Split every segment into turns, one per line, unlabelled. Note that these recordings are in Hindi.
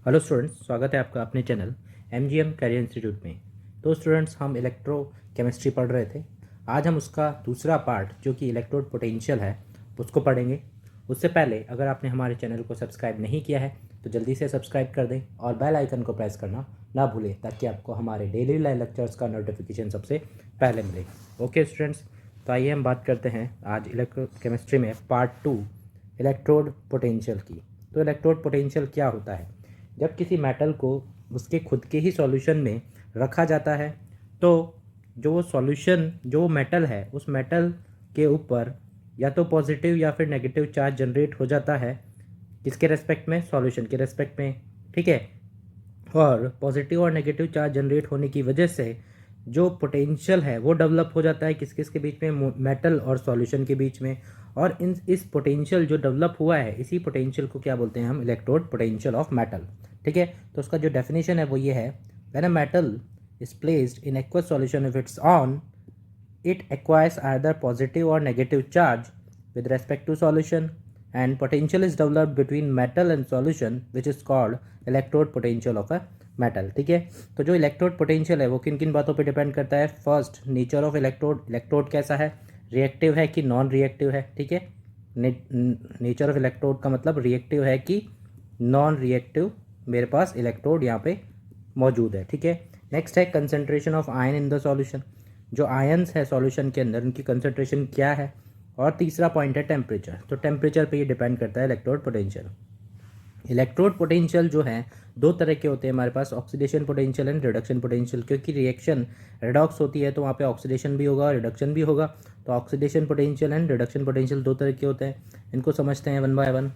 हेलो स्टूडेंट्स, स्वागत है आपका अपने चैनल एमजीएम कैरियर इंस्टीट्यूट में। तो स्टूडेंट्स, हम इलेक्ट्रो केमिस्ट्री पढ़ रहे थे। आज हम उसका दूसरा पार्ट जो कि इलेक्ट्रोड पोटेंशियल है उसको पढ़ेंगे। उससे पहले अगर आपने हमारे चैनल को सब्सक्राइब नहीं किया है तो जल्दी से सब्सक्राइब कर दें और बेल आइकन को प्रेस करना ना भूलें ताकि आपको हमारे डेली लाइव लेक्चर्स का नोटिफिकेशन सबसे पहले मिले। ओके स्टूडेंट्स, तो आइए हम बात करते हैं आज इलेक्ट्रो केमिस्ट्री में पार्ट 2 इलेक्ट्रोड पोटेंशियल की। तो इलेक्ट्रोड पोटेंशियल क्या होता है? जब किसी मेटल को उसके खुद के ही सॉल्यूशन में रखा जाता है तो जो सॉल्यूशन जो मेटल है उस मेटल के ऊपर या तो पॉजिटिव या फिर नेगेटिव चार्ज जनरेट हो जाता है। किसके रेस्पेक्ट में? सॉल्यूशन के रेस्पेक्ट में, ठीक है। और पॉजिटिव और नेगेटिव चार्ज जनरेट होने की वजह से जो पोटेंशियल है वो डेवलप हो जाता है किस किस के बीच में? मेटल और सॉल्यूशन के बीच में। और इस पोटेंशियल जो डेवलप हुआ है इसी पोटेंशियल को क्या बोलते हैं हम? इलेक्ट्रोड पोटेंशियल ऑफ मेटल, ठीक है। तो उसका जो डेफिनेशन है वो ये है, when a metal is placed in aqueous solution if it's on it acquires either positive or negative charge with respect to solution and potential is developed between metal and solution which is called electrode potential of a metal, ठीक है। तो जो इलेक्ट्रोड पोटेंशियल है वो किन किन बातों पे डिपेंड करता है? First, nature of electrode, electrode कैसा है, रिएक्टिव है कि नॉन रिएक्टिव है, ठीक है। नेचर ऑफ इलेक्ट्रोड का मतलब रिएक्टिव है कि नॉन रिएक्टिव मेरे पास इलेक्ट्रोड यहाँ पे मौजूद है, ठीक है। नेक्स्ट है concentration of ion in the solution, जो आयंस है सॉल्यूशन के अंदर उनकी कंसंट्रेशन क्या है। और तीसरा पॉइंट है टेम्परेचर, तो टेम्परेचर पे ये डिपेंड करता है इलेक्ट्रोड पोटेंशियल। इलेक्ट्रोड पोटेंशियल जो है दो तरह के होते हैं हमारे पास, oxidation potential and reduction potential. क्योंकि रिएक्शन रिडॉक्स होती है तो वहाँ पे ऑक्सीडेशन भी होगा और रिडक्शन भी होगा। तो oxidation potential and reduction potential दो तरह के होते हैं, इनको समझते हैं one by one.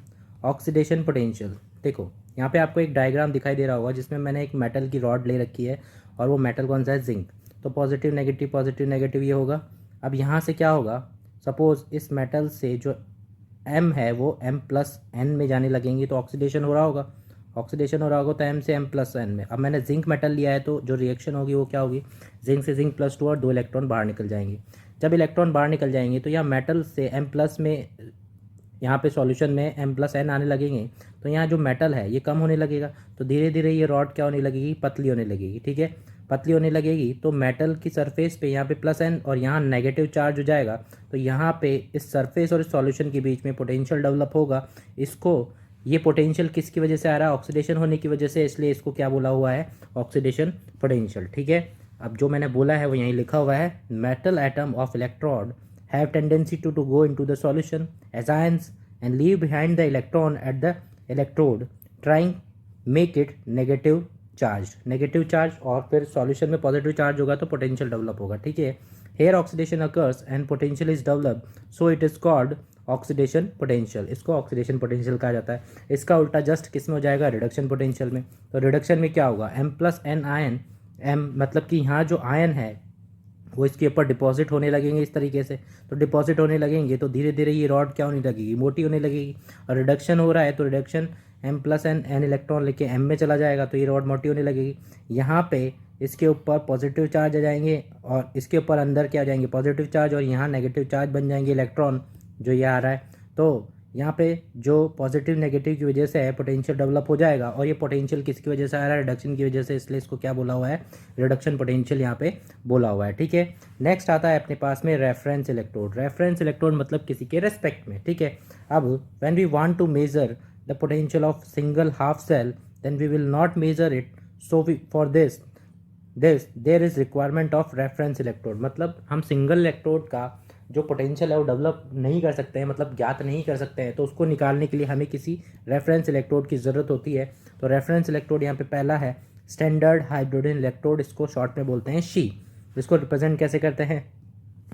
Oxidation potential, देखो यहाँ पे आपको एक डायग्राम दिखाई दे रहा होगा जिसमें मैंने एक मेटल की रॉड ले रखी है और वो मेटल कौन सा है? जिंक। तो पॉजिटिव नेगेटिव ये होगा। अब यहाँ से क्या होगा? सपोज इस मेटल से जो M है वो M+N में जाने लगेंगी तो ऑक्सीडेशन हो रहा होगा। ऑक्सीडेशन हो रहा होगा तो M से M+N में। अब मैंने जिंक मेटल लिया है तो जो रिएक्शन होगी वो क्या होगी? जिंक से जिंक+2 और 2 इलेक्ट्रॉन बाहर निकल जाएंगे। जब इलेक्ट्रॉन बाहर निकल जाएंगे तो यहाँ मेटल से M+ में, यहाँ पे सॉल्यूशन में M+N आने लगेंगे तो यहाँ जो मेटल है ये कम होने लगेगा। तो धीरे धीरे ये रॉड क्या होने लगेगी? पतली होने लगेगी, ठीक है। पतली होने लगेगी तो मेटल की सरफेस पे यहाँ पे +N और यहाँ नेगेटिव चार्ज हो जाएगा। तो यहाँ पे इस सरफेस और इस सॉल्यूशन के बीच में पोटेंशियल डेवलप होगा। इसको, ये पोटेंशियल किसकी वजह से आ रहा है? ऑक्सीडेशन होने की वजह से, इसलिए इसको क्या बोला हुआ है? ऑक्सीडेशन पोटेंशियल, ठीक है। अब जो मैंने बोला है वो यहीं लिखा हुआ है, metal atom of electrode have tendency to go into the solution as ions and leave behind the electron at the electrode trying make it negative charge और फिर सॉल्यूशन में पॉजिटिव चार्ज होगा तो पोटेंशियल डेवलप होगा, ठीक है। here oxidation occurs and potential is developed so it is called oxidation potential. इसको ऑक्सीडेशन पोटेंशियल कहा जाता है। इसका उल्टा जस्ट किस में हो जाएगा? रिडक्शन पोटेंशियल में। तो रिडक्शन में क्या होगा? M+N आयन, M मतलब कि यहाँ जो आयन है वो इसके ऊपर डिपॉजिट होने लगेंगे इस तरीके से। तो डिपॉजिट होने लगेंगे तो धीरे धीरे ये रॉड क्या होने लगेगी? मोटी होने लगेगी। और रिडक्शन हो रहा है तो रिडक्शन M+N N इलेक्ट्रॉन लेके M में चला जाएगा तो ये रॉड मोटी होने लगेगी। यहाँ पे इसके ऊपर पॉजिटिव चार्ज आ जाएंगे और इसके ऊपर अंदर क्या आ जाएंगे? पॉजिटिव चार्ज, और यहाँ नेगेटिव चार्ज बन जाएंगे इलेक्ट्रॉन जो ये आ रहा है। तो यहाँ पे जो पॉजिटिव नेगेटिव की वजह से है पोटेंशियल डेवलप हो जाएगा। और ये पोटेंशियल किसकी वजह से आ रहा है? रिडक्शन की वजह से, इसलिए इसको क्या बोला हुआ है? रिडक्शन पोटेंशियल यहाँ पे बोला हुआ है, ठीक है। नेक्स्ट आता है अपने पास में रेफरेंस इलेक्ट्रोड। रेफरेंस इलेक्ट्रोड मतलब किसी के रेस्पेक्ट में, ठीक है। अब when we want to measure the potential of single half cell then we will not measure it, so for this there is requirement of reference electrode. मतलब हम सिंगल इलेक्ट्रोड का जो पोटेंशियल है वो डेवलप नहीं कर सकते हैं, मतलब ज्ञात नहीं कर सकते हैं। तो उसको निकालने के लिए हमें किसी रेफरेंस इलेक्ट्रोड की ज़रूरत होती है। तो रेफरेंस इलेक्ट्रोड यहाँ पे पहला है स्टैंडर्ड हाइड्रोजन इलेक्ट्रोड, इसको शॉर्ट में बोलते हैं शी। इसको रिप्रेजेंट कैसे करते हैं?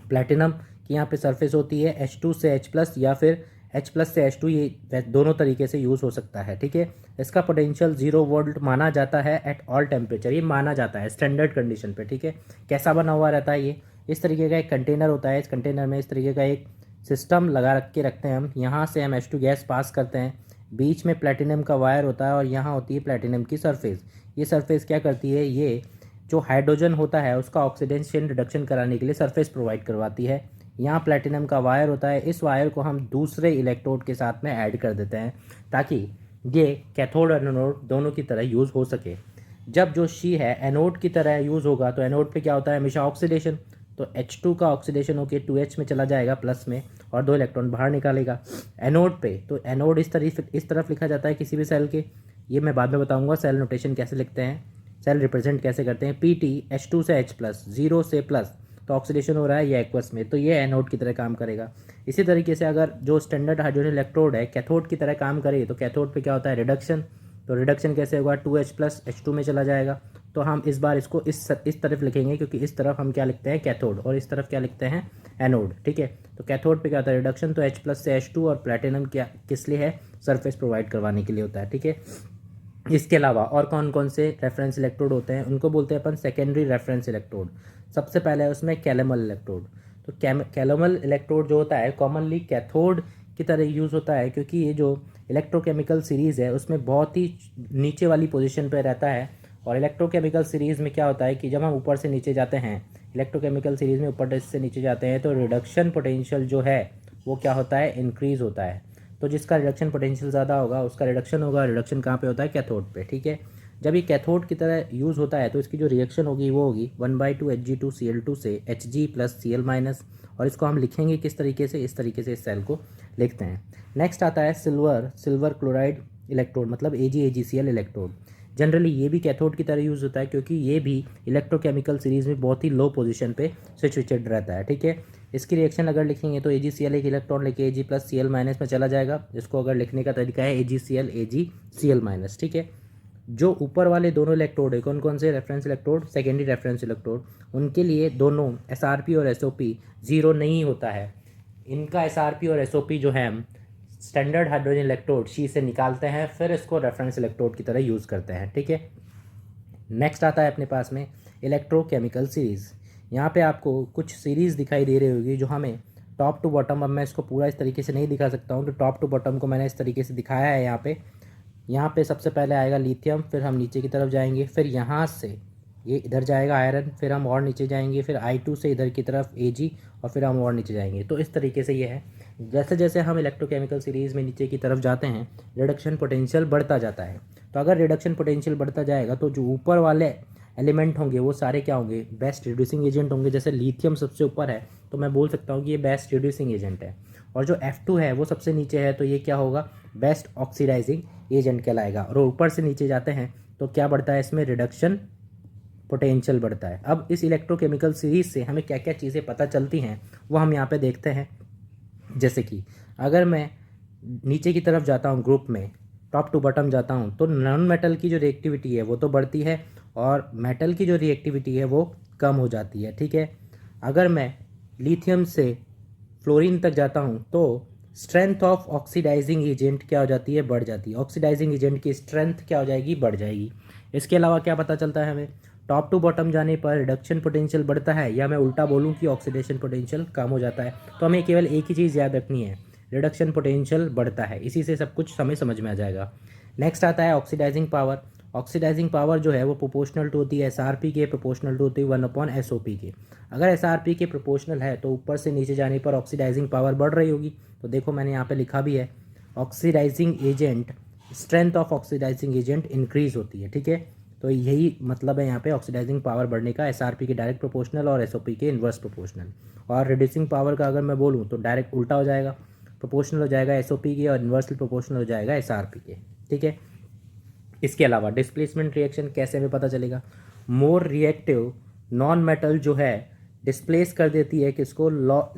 प्लैटिनम की यहाँ पे सरफेस होती है H2 से H+ या फिर H+ से H2, ये दोनों तरीके से यूज़ हो सकता है, ठीक है। इसका पोटेंशियल 0 वोल्ट माना जाता है एट ऑल टेम्परेचर, ये माना जाता है स्टैंडर्ड कंडीशन पे, ठीक है। कैसा बना हुआ रहता है ये? इस तरीके का एक कंटेनर होता है, इस कंटेनर में इस तरीके का एक सिस्टम लगा रखते हैं हम। यहाँ से हम H2 गैस पास करते हैं, बीच में प्लैटिनम का वायर होता है और यहाँ होती है प्लैटिनम की सरफेस। ये सरफेस क्या करती है? ये जो हाइड्रोजन होता है उसका ऑक्सीडेशन रिडक्शन कराने के लिए सरफेस प्रोवाइड करवाती है। यहाँ प्लैटिनम का वायर होता है, इस वायर को हम दूसरे इलेक्ट्रोड के साथ में ऐड कर देते हैं ताकि ये कैथोड और एनोड दोनों की तरह यूज़ हो सके। जब जो शी है एनोड की तरह यूज़ होगा तो एनोड पे क्या होता है हमेशा ऑक्सीडेशन, तो H2 का ऑक्सीडेशन होकर 2H में चला जाएगा प्लस में और 2 इलेक्ट्रॉन बाहर निकालेगा एनोड पे। तो एनोड इस तरफ लिखा जाता है किसी भी सेल के, ये मैं बाद में बताऊंगा सेल नोटेशन कैसे लिखते हैं, सेल रिप्रेजेंट कैसे करते हैं। PT H2 से H प्लस, 0 से प्लस, तो ऑक्सीडेशन हो रहा है ये एक्वस में, तो ये एनोड की तरह काम करेगा। इसी तरीके से अगर जो स्टैंडर्ड हाइड्रोजन इलेक्ट्रोड है कैथोड की तरह काम करे तो कैथोड पे क्या होता है रिडक्शन, तो रिडक्शन कैसे होगा 2H प्लस H2 में चला जाएगा। तो हम इस बार इसको इस तरफ लिखेंगे क्योंकि इस तरफ हम क्या लिखते हैं कैथोड और इस तरफ क्या लिखते हैं एनोड, ठीक है। तो कैथोड पे क्या होता है रिडक्शन, तो H प्लस से H2 और प्लेटिनम क्या किस लिए है सरफेस प्रोवाइड करवाने के लिए होता है, ठीक है। इसके अलावा और कौन कौन से रेफरेंस इलेक्ट्रोड होते हैं उनको बोलते हैं अपन सेकेंडरी रेफरेंस इलेक्ट्रोड। सबसे पहले है उसमें कैलेमल इलेक्ट्रोड। तो कैलेमल इलेक्ट्रोड जो होता है कॉमनली कैथोड की तरह यूज़ होता है क्योंकि ये जो इलेक्ट्रोकेमिकल सीरीज़ है उसमें बहुत ही नीचे वाली पोजीशन पे रहता है। और इलेक्ट्रोकेमिकल सीरीज़ में क्या होता है कि जब हम ऊपर से नीचे जाते हैं, इलेक्ट्रोकेमिकल सीरीज़ में ऊपर से नीचे जाते हैं तो रिडक्शन पोटेंशियल जो है वो क्या होता है इंक्रीज़ होता है। तो जिसका रिडक्शन पोटेंशियल ज़्यादा होगा उसका रिडक्शन होगा, रिडक्शन कहाँ पे होता है कैथोड पे, ठीक है। जब ये कैथोड की तरह यूज़ होता है तो इसकी जो रिएक्शन होगी वो होगी 1/2 Hg2Cl2 से Hg प्लस Cl माइनस, और इसको हम लिखेंगे किस तरीके से, इस तरीके से इस सेल को लिखते हैं। नेक्स्ट आता है सिल्वर क्लोराइड इलेक्ट्रोड, मतलब AgAgCl इलेक्ट्रोड। जनरली ये भी कैथोड की तरह यूज़ होता है क्योंकि ये भी इलेक्ट्रोकेमिकल सीरीज़ में बहुत ही लो पोजीशन पे सिचुएटेड रहता है, ठीक है। इसकी रिएक्शन अगर लिखेंगे तो AgCl एक इलेक्ट्रॉन लेके Ag प्लस Cl माइनस में चला जाएगा, जिसको अगर लिखने का तरीका है AgCl AgCl माइनस, ठीक है। जो ऊपर वाले दोनों इलेक्ट्रोड है कौन कौन से reference electrode, secondary reference electrode, उनके लिए दोनों SRP और SOP जीरो नहीं होता है। इनका SRP और SOP जो है स्टैंडर्ड हाइड्रोजन इलेक्ट्रोड शी से निकालते हैं फिर इसको रेफरेंस इलेक्ट्रोड की तरह यूज़ करते हैं, ठीक है। नेक्स्ट आता है अपने पास में इलेक्ट्रोकेमिकल सीरीज़। यहाँ पे आपको कुछ सीरीज़ दिखाई दे रही होगी जो हमें टॉप टू बॉटम, अब मैं इसको पूरा इस तरीके से नहीं दिखा सकता हूँ तो टॉप टू बॉटम को मैंने इस तरीके से दिखाया है। यहाँ पे सबसे पहले आएगा लिथियम, फिर हम नीचे की तरफ जाएंगे, फिर यहाँ से ये इधर जाएगा आयरन, फिर हम और नीचे जाएंगे, फिर I2 से इधर की तरफ Ag और फिर हम और नीचे जाएंगे। तो इस तरीके से ये है, जैसे जैसे हम इलेक्ट्रोकेमिकल सीरीज़ में नीचे की तरफ जाते हैं रिडक्शन पोटेंशियल बढ़ता जाता है। तो अगर रिडक्शन पोटेंशियल बढ़ता जाएगा तो जो ऊपर वाले एलिमेंट होंगे वो सारे क्या होंगे बेस्ट रिड्यूसिंग एजेंट होंगे। जैसे लिथियम सबसे ऊपर है तो मैं बोल सकता हूँ कि ये बेस्ट रिड्यूसिंग एजेंट है, और जो F2 है वो सबसे नीचे है तो ये क्या होगा बेस्ट ऑक्सीडाइजिंग एजेंट कहलाएगा। और ऊपर से नीचे जाते हैं तो क्या बढ़ता है इसमें रिडक्शन पोटेंशियल बढ़ता है। अब इस इलेक्ट्रोकेमिकल सीरीज से हमें क्या क्या चीज़ें पता चलती हैं वो हम यहाँ पे देखते हैं। जैसे कि अगर मैं नीचे की तरफ जाता हूँ ग्रुप में, टॉप टू बॉटम जाता हूँ, तो नॉन मेटल की जो रिएक्टिविटी है वो तो बढ़ती है और मेटल की जो रिएक्टिविटी है वो कम हो जाती है, ठीक है। अगर मैं लिथियम से फ्लोरीन तक जाता हूँ तो स्ट्रेंथ ऑफ ऑक्सीडाइजिंग एजेंट क्या हो जाती है बढ़ जाती है, ऑक्सीडाइजिंग एजेंट की स्ट्रेंथ क्या हो जाएगी बढ़ जाएगी। इसके अलावा क्या पता चलता है हमें, टॉप टू बॉटम जाने पर रिडक्शन पोटेंशियल बढ़ता है, या मैं उल्टा बोलूँ कि ऑक्सीडेशन पोटेंशियल कम हो जाता है। तो हमें केवल एक ही चीज़ याद रखनी है, रिडक्शन पोटेंशियल बढ़ता है, इसी से सब कुछ हमें समझ में आ जाएगा। नेक्स्ट आता है ऑक्सीडाइजिंग पावर। ऑक्सीडाइजिंग पावर जो है वो प्रोपोर्शनल टू होती है SRP के, प्रोपोर्शनल टू होती है 1/SOP के। अगर SRP के प्रोपोर्शनल है तो ऊपर से नीचे जाने पर ऑक्सीडाइजिंग पावर बढ़ रही होगी। तो देखो मैंने यहाँ पे लिखा भी है oxidising agent, strength of oxidising agent increase होती है, ठीक है। तो यही मतलब है यहाँ पे ऑक्सीडाइजिंग पावर बढ़ने का, SRP के डायरेक्ट प्रोपोर्शनल और SOP के इन्वर्स प्रोपोर्शनल। और रिड्यूसिंग पावर का अगर मैं बोलूँ तो डायरेक्ट उल्टा हो जाएगा, प्रोपोर्शनल हो जाएगा SOP के और इन्वर्सली प्रोपोर्शनल हो जाएगा SRP के, ठीक है। इसके अलावा डिस्प्लेसमेंट रिएक्शन कैसे हमें पता चलेगा, मोर रिएक्टिव नॉन मेटल जो है डिस्प्लेस कर देती है किसको,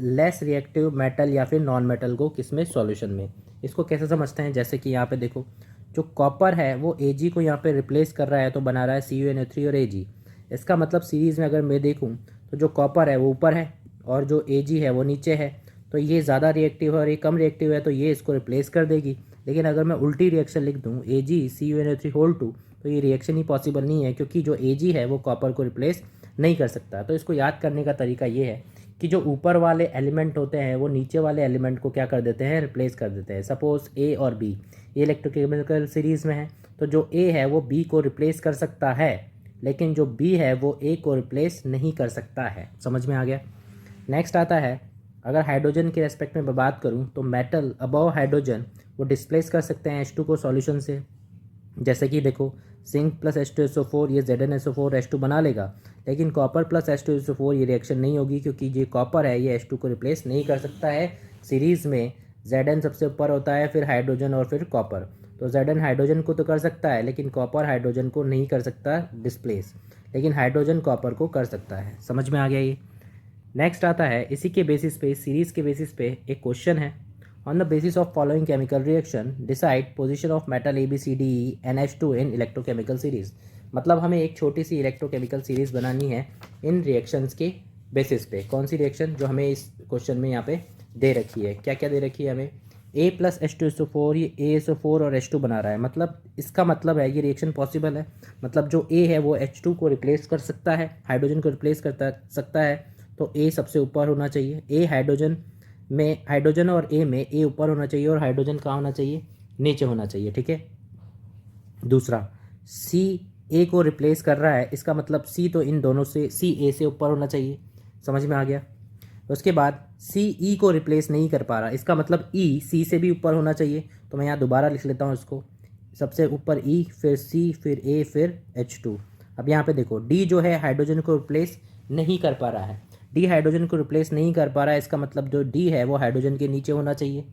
लेस रिएक्टिव मेटल या फिर नॉन मेटल को किसमें सॉल्यूशन में। इसको कैसे समझते हैं, जैसे कि यहाँ पे देखो जो कॉपर है वो Ag को यहाँ पे रिप्लेस कर रहा है तो बना रहा है CuNO3 और Ag। इसका मतलब सीरीज़ में अगर मैं देखूँ तो जो कॉपर है वो ऊपर है और जो Ag है वो नीचे है, तो ये ज़्यादा रिएक्टिव है और ये कम रिएक्टिव है तो ये इसको रिप्लेस कर देगी। लेकिन अगर मैं उल्टी रिएक्शन लिख दूँ Ag CuNO3 तो ये रिएक्शन ही पॉसिबल नहीं है क्योंकि जो Ag है वो कॉपर को रिप्लेस नहीं कर सकता। तो इसको याद करने का तरीका ये है कि जो ऊपर वाले एलिमेंट होते हैं वो नीचे वाले एलिमेंट को क्या कर देते हैं रिप्लेस कर देते हैं। सपोज A और B ये इलेक्ट्रोकेमिकल सीरीज़ में है तो जो A है वो B को रिप्लेस कर सकता है, लेकिन जो B है वो A को रिप्लेस नहीं कर सकता है। समझ में आ गया। नेक्स्ट आता है, अगर हाइड्रोजन के रेस्पेक्ट में मैं बात करूं तो मेटल अबव हाइड्रोजन वो डिस्प्लेस कर सकते हैं H2 को सॉल्यूशन से। जैसे कि देखो जिंक प्लस H2SO4 ये ZnSO4 H2 बना लेगा, लेकिन कॉपर प्लस H2SO4 ये रिएक्शन नहीं होगी, क्योंकि ये कॉपर है ये H2 को रिप्लेस नहीं कर सकता है। सीरीज़ में Zn सबसे ऊपर होता है, फिर हाइड्रोजन और फिर कॉपर। तो Zn हाइड्रोजन को तो कर सकता है, लेकिन कॉपर हाइड्रोजन को नहीं कर सकता डिस्प्लेस, लेकिन हाइड्रोजन कॉपर को कर सकता है। समझ में आ गया ये। नेक्स्ट आता है इसी के बेसिस पे, सीरीज़ के बेसिस पे एक क्वेश्चन है। On the basis of following chemical reaction decide position of metal ABCDE NH2 in electrochemical series. मतलब हमें एक छोटी सी इलेक्ट्रोकेमिकल सीरीज बनानी है इन रिएक्शंस के बेसिस पे। कौन सी रिएक्शन जो हमें इस क्वेश्चन में यहाँ पे दे रखी है, क्या क्या दे रखी है हमें। A प्लस H2SO4 ये ASO4 और H2 बना रहा है, मतलब इसका मतलब है ये रिएक्शन पॉसिबल है। मतलब जो A है वो H2 को रिप्लेस कर सकता है, हाइड्रोजन को रिप्लेस कर सकता है, तो A सबसे ऊपर होना चाहिए। A हाइड्रोजन और A में A ऊपर होना चाहिए और हाइड्रोजन कहाँ होना चाहिए, नीचे होना चाहिए, ठीक है। दूसरा C A को रिप्लेस कर रहा है, इसका मतलब C तो इन दोनों से C A से ऊपर होना चाहिए। समझ में आ गया। उसके बाद C E को रिप्लेस नहीं कर पा रहा, इसका मतलब E C से भी ऊपर होना चाहिए। तो मैं यहाँ दोबारा लिख लेता हूँ इसको, सबसे ऊपर E, फिर C, फिर A, फिर H2। अब यहाँ पे देखो D जो है हाइड्रोजन को रिप्लेस नहीं कर पा रहा है, D हाइड्रोजन को रिप्लेस नहीं कर पा रहा है, इसका मतलब जो D है वो हाइड्रोजन के नीचे होना चाहिए,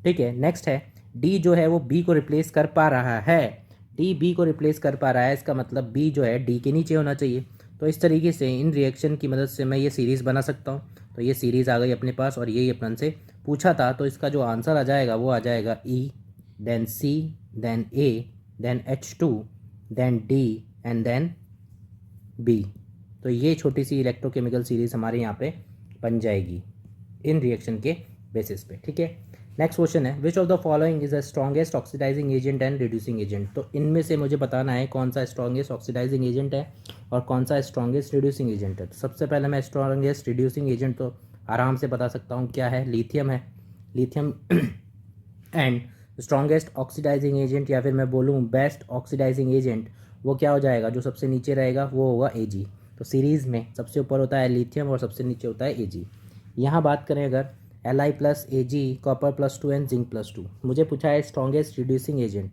ठीक है। नेक्स्ट है D जो है वो B को रिप्लेस कर पा रहा है, D B को रिप्लेस कर पा रहा है, इसका मतलब B जो है D के नीचे होना चाहिए। तो इस तरीके से इन रिएक्शन की मदद से मैं ये सीरीज़ बना सकता हूँ। तो ये सीरीज़ आ गई अपने पास और यही अपन से पूछा था, तो इसका जो आंसर आ जाएगा वो आ जाएगा E, then C, then A, then H2, then D and then B। तो ये छोटी सी इलेक्ट्रोकेमिकल सीरीज़ हमारे यहाँ पे बन जाएगी इन रिएक्शन के बेसिस पे, ठीक है। नेक्स्ट क्वेश्चन है which of the following is the strongest oxidising agent and reducing agent. तो इनमें से मुझे बताना है कौन सा स्ट्रॉन्गेस्ट ऑक्सीडाइजिंग एजेंट है और कौन सा स्ट्रॉन्गेस्ट रिड्यूसिंग एजेंट है। तो सबसे पहले मैं स्ट्रॉन्गेस्ट रिड्यूसिंग एजेंट तो आराम से बता सकता हूँ, क्या है, लिथियम है। Lithium and strongest oxidising agent या फिर मैं बोलूँ बेस्ट ऑक्सीडाइजिंग एजेंट वो क्या हो जाएगा, जो सबसे नीचे रहेगा वो होगा Ag। तो सीरीज़ में सबसे ऊपर होता है लिथियम और सबसे नीचे होता है Ag। यहाँ बात करें अगर Li plus Ag, copper plus 2 and zinc plus 2, मुझे पूछा है strongest reducing agent,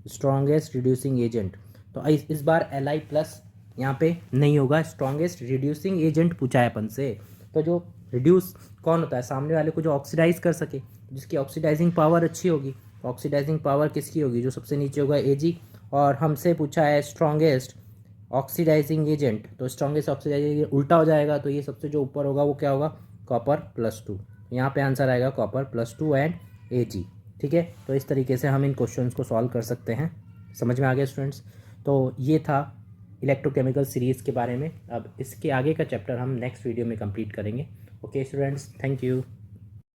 strongest reducing agent. तो इस बार Li प्लस यहाँ पे नहीं होगा, स्ट्रॉन्गेस्ट रिड्यूसिंग एजेंट पूछा है अपन से। तो जो रिड्यूस कौन होता है, सामने वाले को जो ऑक्सीडाइज कर सके, जिसकी ऑक्सीडाइजिंग पावर अच्छी होगी। ऑक्सीडाइजिंग पावर किसकी होगी, जो सबसे नीचे होगा Ag। और हमसे पूछा है स्ट्रॉन्गेस्ट ऑक्सीडाइजिंग एजेंट, तो स्ट्रॉन्गेस्ट ऑक्सीडाइजिंग उल्टा हो जाएगा, तो ये सबसे जो ऊपर होगा वो क्या होगा, कॉपर प्लस 2। यहाँ पे आंसर आएगा कॉपर प्लस 2 एंड Ag, ठीक है। तो इस तरीके से हम इन क्वेश्चंस को सॉल्व कर सकते हैं। समझ में आ गया स्टूडेंट्स। तो ये था इलेक्ट्रोकेमिकल सीरीज़ के बारे में। अब इसके आगे का चैप्टर हम नेक्स्ट वीडियो में कंप्लीट करेंगे। Okay students, thank you.